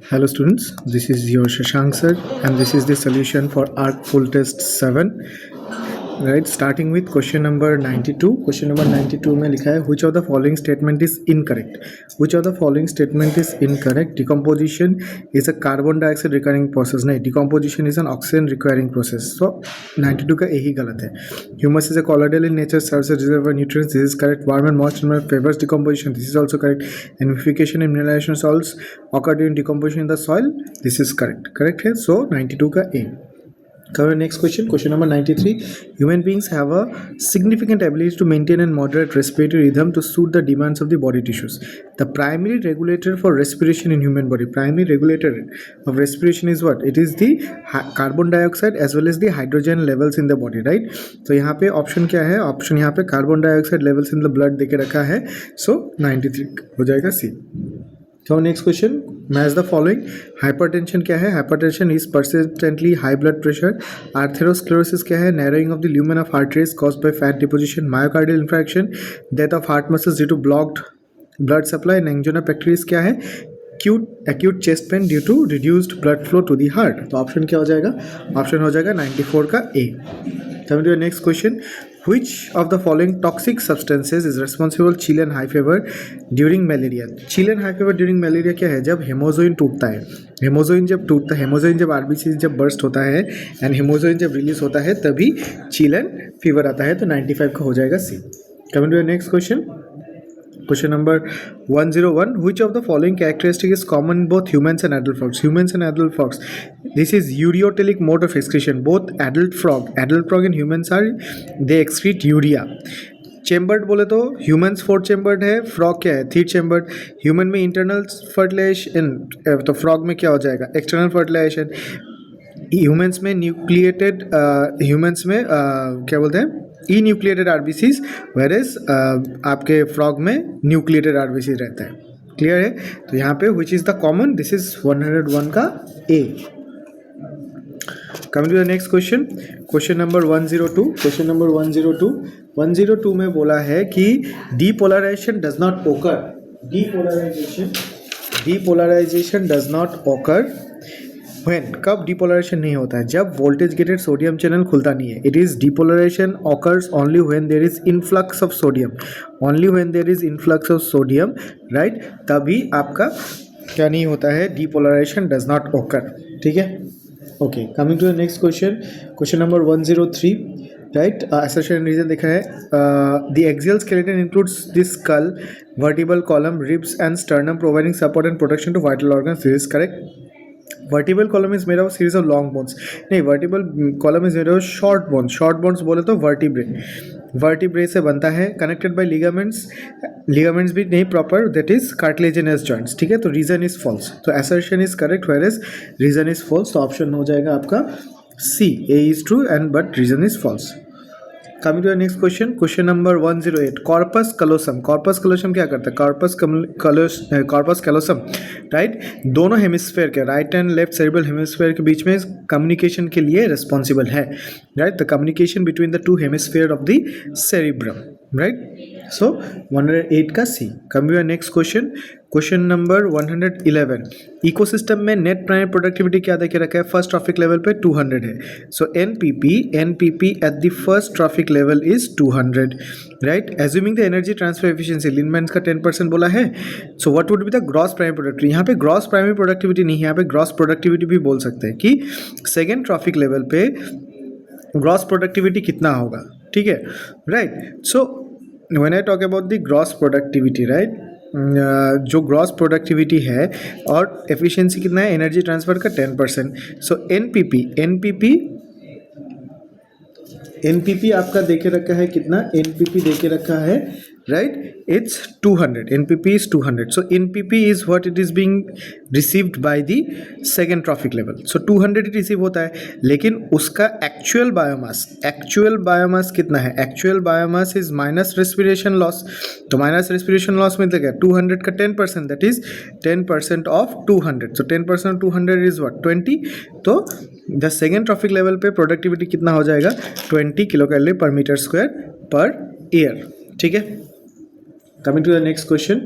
Hello students, this is your Shashank sir and this is the solution for ARC full test 7. Right, starting with question number 92. Question number 92 में लिखा है which of the following statement is incorrect? Which of the following statement is incorrect? Decomposition is a carbon dioxide requiring process. नहीं, decomposition is an oxygen requiring process. So 92 का यही गलत है. Humus is a colloidal in nature, serves as reservoir nutrients. This is correct. Warm and moist environment favors decomposition. This is also correct. Amplification in mineralization salts occur during decomposition in the soil. This is correct. Correct है. So 92 का A. Cover next question. Question number 93. Human beings have a significant ability to maintain and moderate respiratory rhythm to suit the demands of the body tissues. The primary regulator for respiration in human body, primary regulator of respiration is what? It is the carbon dioxide as well as the hydrogen levels in the body, right? तो यहाँ पे option क्या है? Option यहाँ पे carbon dioxide levels in the blood देके रखा है. सो 93 हो जाएगा सी. So next question, match the following. Hypertension क्या है? Hypertension is persistently high blood pressure. Atherosclerosis क्या है? Narrowing of the lumen of arteries caused by fat deposition. Myocardial infarction, death of heart muscles due to blocked blood supply. And angina pectoris क्या है? Acute chest pain due to reduced blood flow to the heart. तो option क्या हो जाएगा? Option हो जाएगा 94 का A. Coming to the next question. Which of the following toxic substances is responsible for chill and high fever during malaria? Chill and high fever during malaria क्या है? जब हेमोजोइन टूटता है. हेमोजोइन जब टूटता है, हेमोजोइन जब आरबीसी जब बर्स्ट होता है एंड हेमोजोइन जब रिलीज होता है तभी चिल एंड फीवर आता है. तो 95 का हो जाएगा C. Coming to the next question. Question number 101. Which of the following characteristic is common in both humans and adult frogs? Humans and adult frogs. This is ureotelic mode of excretion. Both adult frog and humans they excrete urea. Chambered बोले तो humans 4 chambered है, frog क्या है 3 chambered. Human में internal fertilisation, तो frog में क्या हो जाएगा एक्सटर्नल फर्टिलाइजेशन. ह्यूमन्स में न्यूक्लिएटेड, ह्यूमन्स में क्या बोलते हैं ई न्यूक्लिएटेड आरबीसीज, वेरेस आपके फ्रॉग में न्यूक्लिएटेड आरबीसीज रहता है. क्लियर है. तो यहाँ पे which is the common, this is 101 का A. Coming to the next question. Question number 102. Question number 102 में बोला है कि depolarisation does not occur. Depolarisation does not occur When? कब डिपोलराइजेशन नहीं होता है? जब वोल्टेज गेटेड सोडियम चैनल खुलता नहीं है. It is depolarization occurs only when there is influx of sodium. Only when there is influx of sodium, right, तभी आपका क्या नहीं होता है, डिपोलराइजेशन डज नॉट ओकर. ठीक है. Okay, coming to the next question. Question number 103. Right, assertion reason देखा है. The axial skeleton includes the skull, vertebral column, ribs and sternum providing support and protection to vital organs. This is correct. Vertebral column is made of series of long bones. नहीं, vertebral column is made of short bones. Short bones बोले तो vertebrae से बनता है, connected by ligaments. Ligaments भी नहीं proper, that is cartilaginous joints. ठीक है. तो रीजन इज फॉल्स. तो assertion is correct where is reason is false. तो ऑप्शन हो जाएगा आपका C. A is true and but reason is false. Coming to the next question. Question number 108. Corpus callosum. Corpus callosum क्या करता है? Corpus callosum, right, दोनों hemisphere के right and left cerebral hemisphere के बीच में कम्युनिकेशन के लिए रिस्पॉन्सिबल है. Right, the communication between the two hemisphere of the cerebrum. Right. So 108 का C. Coming to the next question. Question number 111. Ecosystem में नेट प्राइमरी प्रोडक्टिविटी क्या देखे रखा है? फर्स्ट ट्रॉफिक लेवल पे 200 है. So NPP at the first trophic level is 200. Right. Assuming the energy transfer efficiency, Lindeman's का 10% बोला है. So what would be the gross primary productivity? यहाँ पे ग्रॉस प्राइमरी प्रोडक्टिविटी नहीं है, यहाँ पे ग्रॉस प्रोडक्टिविटी भी बोल सकते हैं कि सेकेंड ट्रॉफिक लेवल पे ग्रॉस प्रोडक्टिविटी कितना होगा. ठीक है. Right. So when I talk about the gross productivity, right, जो ग्रॉस प्रोडक्टिविटी है और एफिशिएंसी कितना है एनर्जी ट्रांसफर का 10%. सो एनपीपी आपका देखे रखा है कितना? एनपीपी देखे रखा है, right, it's 200. NPP is 200. So NPP is what it is being received by the second trophic level. So 200 receive होता है, लेकिन उसका एक्चुअल बायोमास कितना है? Actual biomass is minus respiration loss. तो माइनस रेस्पिरेशन लॉस में देखा 200 का 10%, that is 10% of 200. So 10% of 200 is what? 20. तो द सेकेंड ट्रॉफिक लेवल पे प्रोडक्टिविटी कितना हो जाएगा? 20 kilo calorie per metre square per year. ठीक है. Coming to the next question.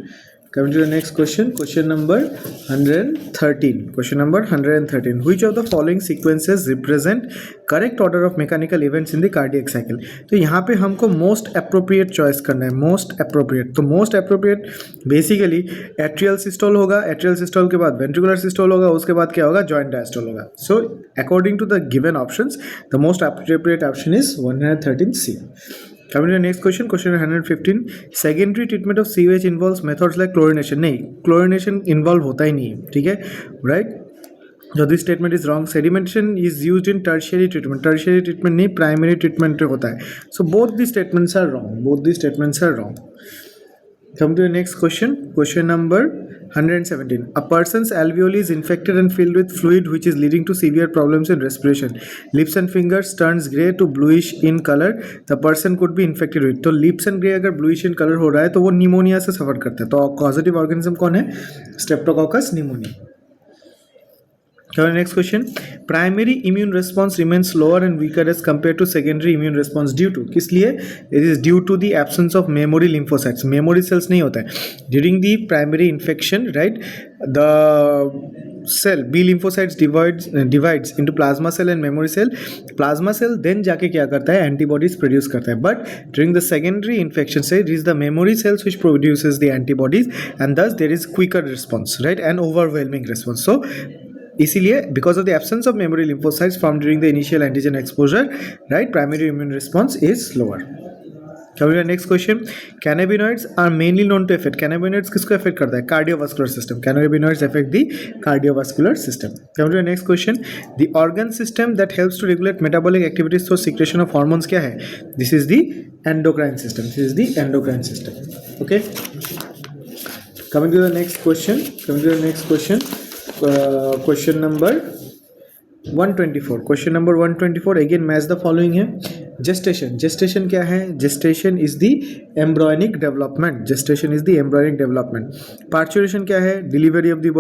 Coming to the next question, question number 113. Question number 113. Which of the following sequences represent correct order of mechanical events in the cardiac cycle? तो यहाँ पे हमको most appropriate choice करना है, most appropriate. तो most appropriate basically atrial systole होगा, atrial systole के बाद ventricular systole होगा, उसके बाद क्या होगा, joint diastole होगा. So according to the given options, the most appropriate option is 113C. Coming to the next question, question 115. Secondary treatment of sewage involves methods like chlorination. नहीं, chlorination involve होता ही नहीं है, ठीक है, right? So this statement is wrong. Sedimentation is used in tertiary treatment. Tertiary treatment नहीं, primary treatment होता है. So both these statements are wrong. Both these statements are wrong. Come to the next question. Question number 117. A person's alveoli is infected and filled with fluid which is leading to severe problems in respiration. Lips and fingers turns grey to bluish in color. The person could be infected with. तो lips and grey अगर bluish in color हो रहा है तो वो pneumonia से सफ़र करता है. तो causative organism कौन है? Streptococcus pneumoniae. Next question. Primary immune response remains slower and weaker as compared to secondary immune response due to किस लिए? It is due to the absence of memory lymphocytes. Memory cells नहीं होता है. During the primary infection, right, the cell B lymphocytes divides into plasma cell and memory cell. Plasma cell then जाके क्या करता है? Antibodies produce करता है. But during the secondary infection stage, it is the memory cells which produces the antibodies, and thus there is quicker response, right, and overwhelming response. So इसीलिए because of the absence of memory lymphocytes formed during the initial antigen exposure, right, primary immune response is slower. Coming to the next question. Cannabinoids are mainly known to affect. Cannabinoids किसको affect करता है? Cardiovascular system. Cannabinoids affect the cardiovascular system. Coming to the next question. The organ system that helps to regulate metabolic activities through secretion of hormones क्या है? This is the endocrine system. This is the endocrine system. Okay. Coming to the next question. Coming to the next question. Question number 124. Question number 124 again match the following है. Gestation क्या है? Gestation is the embryonic development. Gestation is the embryonic development. Parturition क्या है? Delivery of the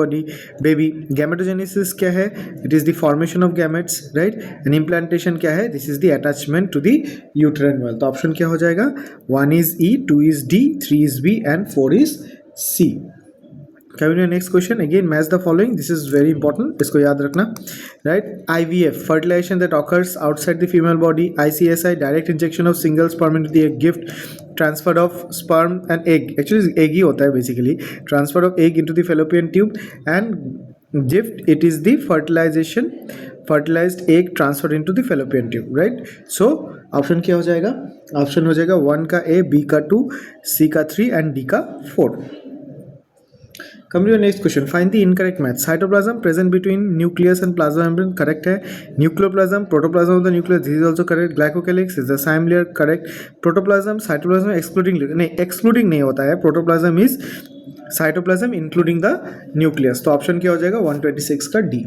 baby. Gametogenesis क्या है? It is the formation of gametes, right? And implantation क्या है? This is the attachment to the uterine wall. तो option क्या हो जाएगा? 1 is E, 2 is D, 3 is B and 4 is C. Coming to the next question, again match the following. This is very important, इसको याद रखना, right? IVF, fertilization that occurs outside the female body. ICSI, direct injection of single sperm into the egg. GIFT, transfer of sperm and egg. Actually egg ही होता है basically. Transfer of egg into the fallopian tube. And GIFT, it is the fertilized egg transferred into the fallopian tube, right? So option क्या हो जाएगा? Option हो जाएगा 1 का A, B का 2, C का 3 and D का 4. Come to the next question. Find the incorrect match. Cytoplasm present between nucleus and plasma membrane, correct है. Nucleoplasm, protoplasm of the nucleus, this is also correct. Glycocalyx is the cyme layer, correct. Protoplasm, cytoplasm excluding नहीं होता है. Protoplasm is cytoplasm including the nucleus. तो option क्या हो जाएगा? 126 का D.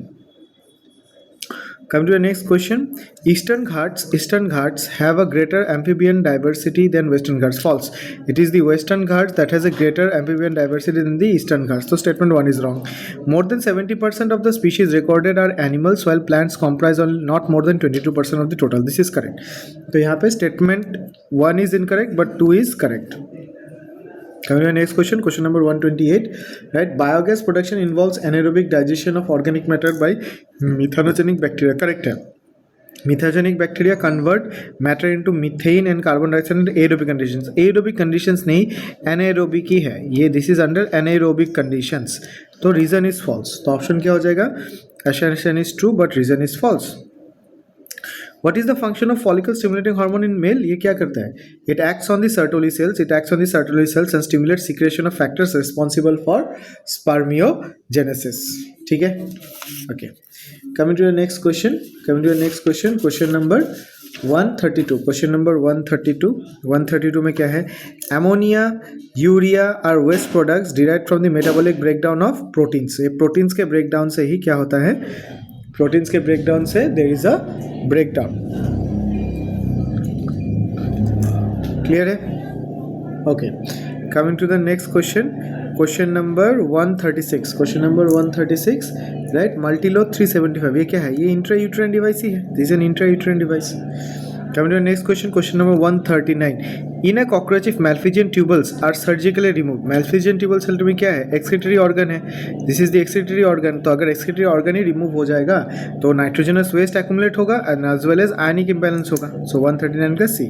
Come to the next question. Eastern Ghats have a greater amphibian diversity than Western Ghats. False. It is the Western Ghats that has a greater amphibian diversity than the Eastern Ghats. So statement 1 is wrong. More than 70% of the species recorded are animals, while plants comprise only not more than 22% of the total. This is correct. तो यहाँ पे statement 1 is incorrect, but 2 is correct. Coming to the next question, question number 128, right? Biogas production involves anaerobic digestion of organic matter by methanogenic bacteria. Correct है. Methanogenic bacteria convert matter into methane and carbon dioxide into aerobic conditions. Aerobic conditions नहीं, anaerobic ही है ये. This is under anaerobic conditions. तो reason is false. तो option क्या हो जाएगा? Assertion is true, but reason is false. What is the function of follicle stimulating hormone in male? ये क्या करता है? It acts on the Sertoli cells and stimulates secretion of factors responsible for spermiogenesis. ठीक है? Okay. Coming to the next question. Question number 132. Question number 132. 132 में क्या है? Ammonia, urea are waste products derived from the metabolic breakdown of proteins. ये proteins के breakdown से ही क्या होता है? Proteins के breakdown से there is a breakdown. Clear है? Okay. Coming to the next question. Question number 136. Question number 136. Right? Multilode 375. ये क्या है? ये intrauterine device ही है. This is an intrauterine device. Coming to the next question, question number 139. In a cockroach, if malphizian tubules are surgically removed, malphizian tubules सेल्टर में क्या है? Excretory organ है. This is the excretory organ. तो अगर excretory organ ही remove हो जाएगा तो नाइट्रोजनस वेस्ट एक्यूमुलेट होगा and as well as ionic imbalance होगा. सो 139 का सी.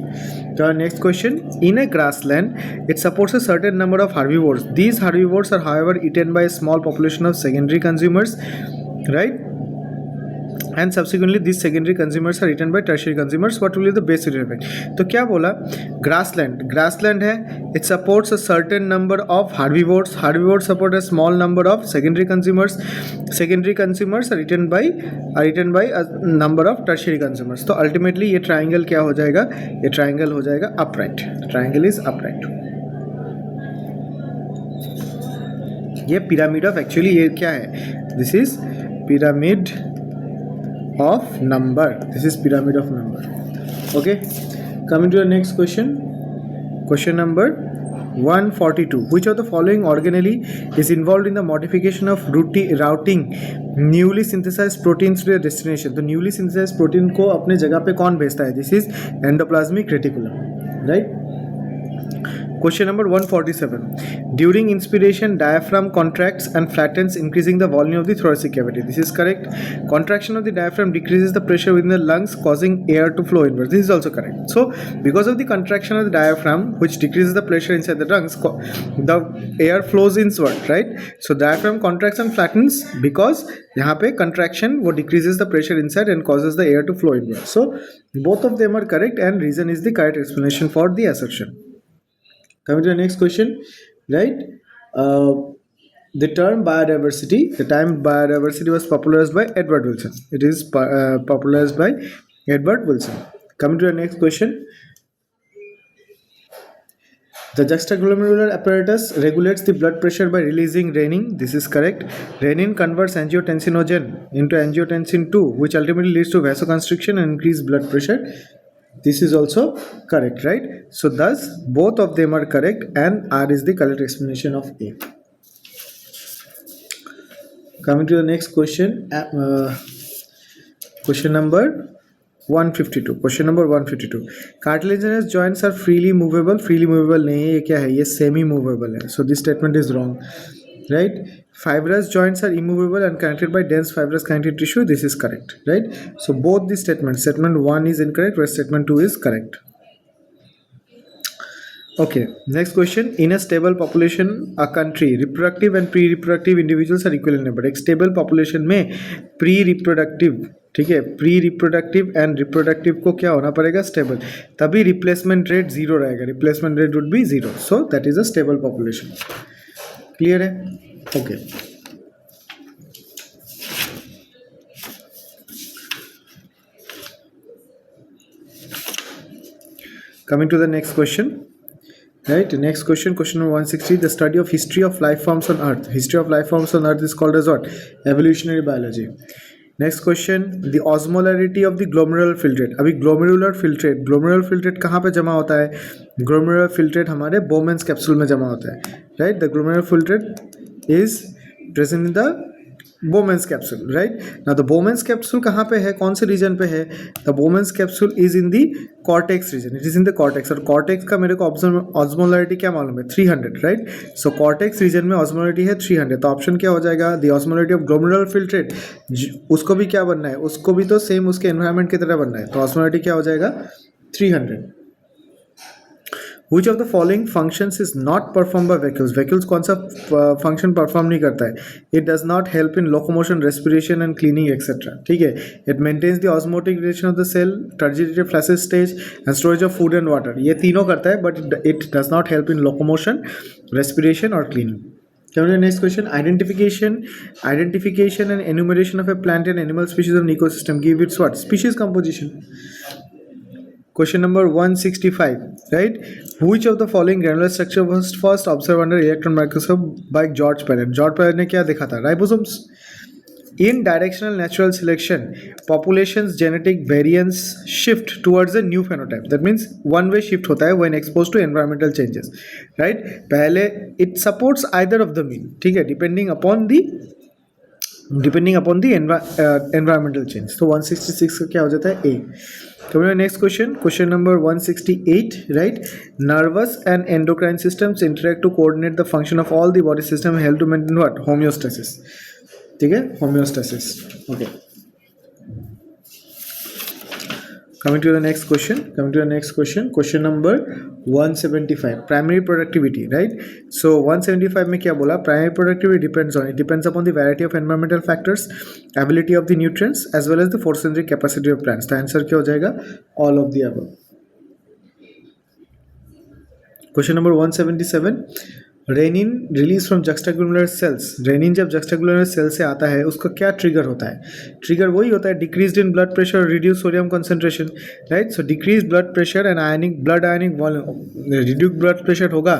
तो next question, in a grassland it supports a certain number of herbivores. These herbivores are however eaten by a small population of secondary consumers, right? And subsequently these secondary consumers are eaten by tertiary consumers. What will be the base effect? तो क्या बोला? grassland है, it supports a certain number of herbivores support a small number of secondary consumers are eaten by a number of tertiary consumers. तो ultimately ये triangle क्या हो जाएगा? ये triangle हो जाएगा upright. Triangle is upright. ये pyramid of actually ये क्या है? This is pyramid of number. This is pyramid of number. Okay, coming to the next question, question number 142. Which of the following organelle is involved in the modification of routing newly synthesized proteins to their destination? तो newly synthesized protein को अपने जगह पे कौन भेजता है? This is endoplasmic reticulum, right? Question number 147. During inspiration, diaphragm contracts and flattens, increasing the volume of the thoracic cavity. This is correct. Contraction of the diaphragm decreases the pressure within the lungs, causing air to flow inwards. This is also correct. So, because of the contraction of the diaphragm, which decreases the pressure inside the lungs, the air flows inward, right? So, diaphragm contracts and flattens because यहाँ पे contraction वो decreases the pressure inside and causes the air to flow inward. So, both of them are correct and reason is the correct explanation for the assertion. Coming to the next question, right? The term biodiversity was popularized by Edward Wilson. It is popularized by Edward Wilson. Coming to the next question, the juxtaglomerular apparatus regulates the blood pressure by releasing renin. This is correct. Renin converts angiotensinogen into angiotensin 2, which ultimately leads to vasoconstriction and increased blood pressure. This is also correct, right? So thus both of them are correct and R is the correct explanation of A. Coming to the next question, question number 152. Question number 152. Cartilaginous joints are freely movable. Freely movable नहीं है, ये क्या है? ये semi movable है. So this statement is wrong, right? Fibrous joints are immovable and connected by dense fibrous connective tissue. This is correct, right? So both the statements, statement 1 is incorrect whereas statement 2 is correct. Okay, next question. In a stable population, a country, reproductive and pre-reproductive individuals are equal in number. एक stable population में pre-reproductive, ठीक है, pre-reproductive and reproductive को क्या होना पड़ेगा? Stable. तभी replacement rate 0 रहेगा. Replacement rate would be 0. So that is a stable population. Clear है? Okay. Coming to the next question, right? Next question, question number 160. The study of history of life forms on Earth. History of life forms on Earth is called as what? Evolutionary biology. Next question, the osmolarity of the glomerular filtrate. अभी glomerular filtrate कहाँ पे जमा होता है? Glomerular filtrate हमारे Bowman's capsule में जमा होता है, right? The glomerular filtrate is present in the Bowman's capsule, right? Now the Bowman's capsule कहाँ पे है? कौन से region पे है? The Bowman's capsule is in the cortex region. It is in the cortex. और cortex का मेरे को osmolarity क्या मालूम है? 300, right? So cortex region में osmolarity है 300. तो option क्या हो जाएगा? The osmolarity of glomerular filtrate. उसको भी क्या बनना है? उसको भी तो same उसके environment की तरह बनना है. तो osmolarity क्या हो जाएगा? 300. Which of the following functions is not performed by vacuoles? Vacuoles कौन सा function perform नहीं करता है? It does not help in locomotion, respiration and cleaning etc. ठीक है? It maintains the osmotic relation of the cell, turgidity flaccid stage and storage of food and water. ये तीनों करता है, but it does not help in locomotion, respiration or cleaning. Coming to the next question, identification and enumeration of a plant and animal species of an ecosystem. Give its what? Species composition. Question number 165, right? Which of the following granular structure was first observed under electron microscope by George Perrin? George Perrin ने क्या देखा था? Ribosomes. In directional natural selection, population's genetic variance shift towards a new phenotype. That means one way shift होता है when exposed to environmental changes, right? पहले it supports either of the mean, ठीक है? Depending upon the depending upon the environmental change. तो 166 का क्या हो जाता है ए। तो next question number 168, right. Nervous and endocrine systems interact to coordinate the function of all the body system help to maintain what, homeostasis. ठीक है, homeostasis. Okay, coming to the next question, question number 175, primary productivity, right? So 175 में क्या बोला, primary productivity depends upon the variety of environmental factors, ability of the nutrients as well as the photosynthetic capacity of plants। तो answer क्या हो जाएगा, all of the above। Question number 177, renin release from juxtaglomerular cells. Renin जब juxtaglomerular cell से आता है उसका क्या ट्रिगर होता है, ट्रिगर वही होता है decreased in blood pressure, reduce sodium concentration, right. So decrease blood pressure and ionic volume, reduce blood pressure होगा,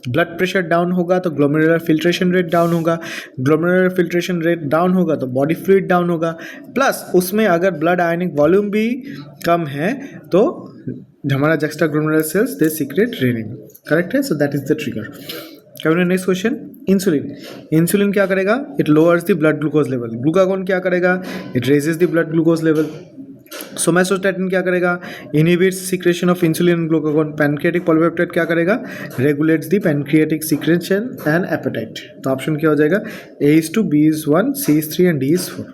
ब्लड प्रेशर डाउन होगा तो ग्लोमेरुलर फिल्ट्रेशन रेट डाउन होगा, ग्लोमेरुलर फिल्ट्रेशन रेट डाउन होगा तो बॉडी फ्लूइड डाउन होगा, plus उसमें अगर blood आयनिक volume भी कम है तो हमारा juxtaglomerular cells they secrete renin, correct है। So that is the trigger. Next question, insulin क्या करेगा, it lowers the blood glucose level. Glucagon क्या करेगा, it raises the blood glucose level. Somatostatin क्या करेगा, inhibits secretion of insulin and glucagon. Pancreatic polypeptide क्या करेगा, regulates the pancreatic secretion and appetite. तो option क्या हो जाएगा, A is 2, B is 1, C is 3 and D is 4।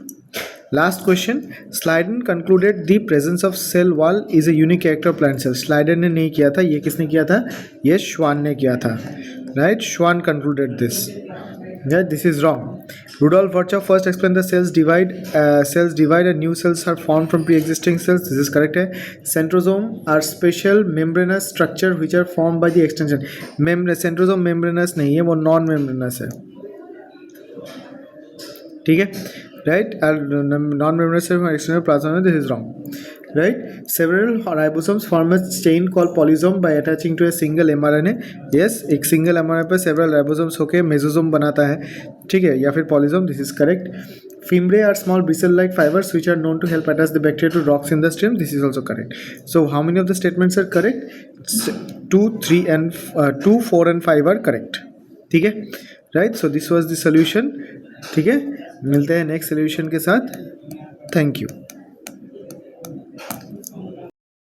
Last question, Schleiden concluded the presence of cell wall is a unique character of plant cell. Schleiden ने नहीं किया था, ये किसने किया था, ये श्वान ने किया था, राइट। श्वान concluded this, this is wrong. Rudolf Virchow first explained the cells divide and new cells are formed from pre-existing cells, this is correct है। Centrosome are special membranous structure which are formed by the extension। centrosome membranous नहीं है, वो non membranous है, ठीक है, right। non membranous external plasma, this is wrong, right। Several ribosomes form a chain called polysome by attaching to a single mRNA। yes, एक single mRNA पर several ribosomes होके mesosome बनाता है, ठीक है, या फिर polysome, this is correct। Fimbriae are small bristle-like fibers which are known to help attach the bacteria to rocks in the stream, this is also correct। So how many of the statements are correct, 2, 3 and 2, 4 and 5 are correct, ठीक है, right। So this was the solution, ठीक है। मिलते हैं next solution के साथ, thank you.